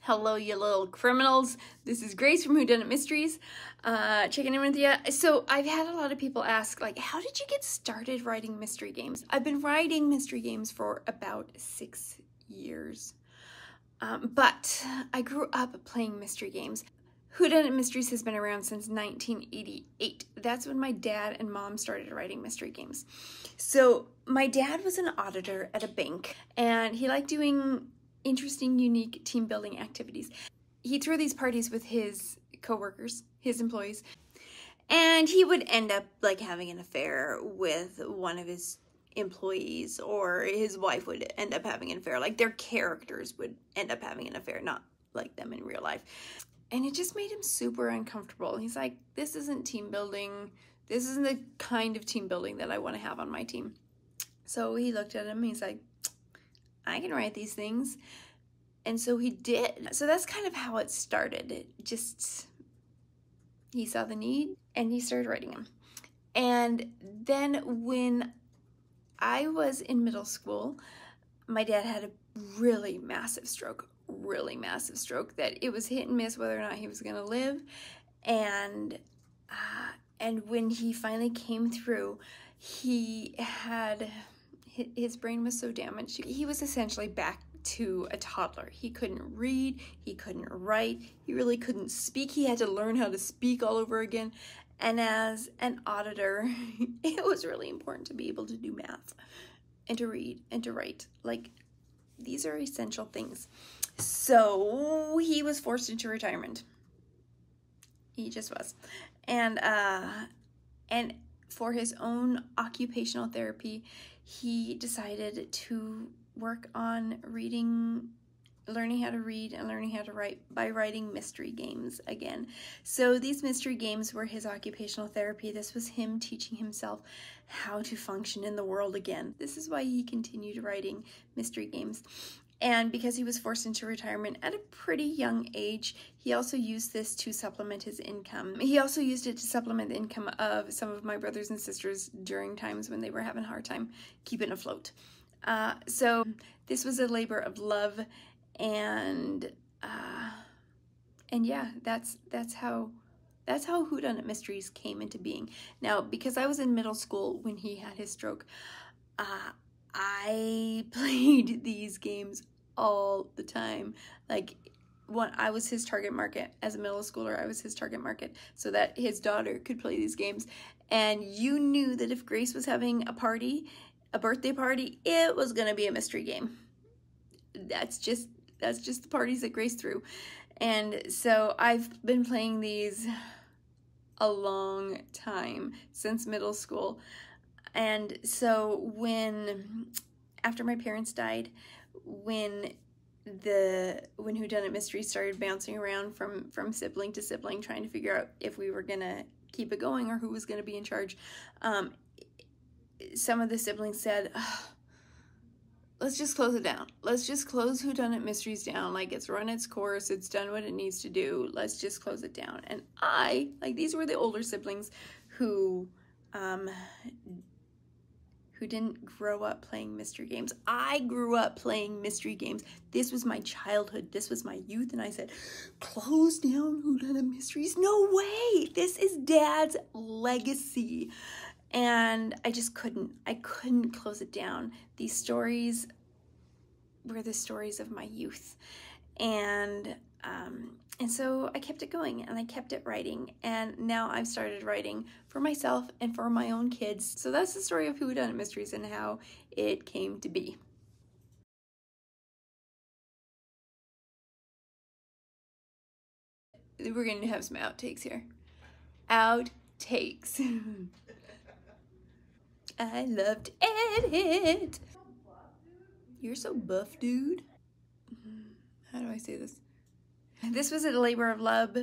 Hello, you little criminals. This is Grace from Whodunnit Mysteries, checking in with you. So I've had a lot of people ask, like, how did you get started writing mystery games? I've been writing mystery games for about 6 years, but I grew up playing mystery games. Whodunnit Mysteries has been around since 1988. That's when my dad and mom started writing mystery games. So my dad was an auditor at a bank, and he liked doing interesting, unique team building activities. He threw these parties with his coworkers, his employees, and he would end up like having an affair with one of his employees, or his wife would end up having an affair. Like, their characters would end up having an affair, not like them in real life. And it just made him super uncomfortable. He's like, this isn't team building. This isn't the kind of team building that I want to have on my team. So he looked at him and he's like, I can write these things. And so he did. So that's kind of how it started. He saw the need and he started writing them. And then when I was in middle school, my dad had a really massive stroke that it was hit and miss whether or not he was going to live. And when he finally came through, his brain was so damaged. He was essentially back to a toddler. He couldn't read, he couldn't write, he really couldn't speak. He had to learn how to speak all over again. And as an auditor, it was really important to be able to do math and to read and to write. Like, these are essential things. So he was forced into retirement. He just was. And for his own occupational therapy, he decided to work on learning how to read and learning how to write by writing mystery games again. So these mystery games were his occupational therapy. This was him teaching himself how to function in the world again. This is why he continued writing mystery games. And because he was forced into retirement at a pretty young age, he also used this to supplement his income. He also used it to supplement the income of some of my brothers and sisters during times when they were having a hard time keeping afloat. So this was a labor of love, and yeah, that's how Whodunnit Mysteries came into being. Now, because I was in middle school when he had his stroke, I played these games all the time. Like, when I was his target market as a middle schooler, I was his target market so that his daughter could play these games. And you knew that if Grace was having a birthday party, it was going to be a mystery game. That's just the parties that Grace threw. And so I've been playing these a long time, since middle school. And so after my parents died, when Whodunnit Mysteries started bouncing around from sibling to sibling, trying to figure out if we were gonna keep it going or who was gonna be in charge, some of the siblings said, let's just close it down. Let's just close Whodunnit Mysteries down. Like, it's run its course. It's done what it needs to do. Let's just close it down. And these were the older siblings who didn't grow up playing mystery games. I grew up playing mystery games. This was my childhood. This was my youth. And I said, close down Whodunnit Mysteries? No way. This is Dad's legacy. And I just couldn't. I couldn't close it down. These stories were the stories of my youth. And so I kept it going and I kept it writing. And now I've started writing for myself and for my own kids. So that's the story of Whodunnit Mysteries and how it came to be. We're going to have some outtakes here. Outtakes. I love to edit. You're so buff, dude. How do I say this? This was a labor of love.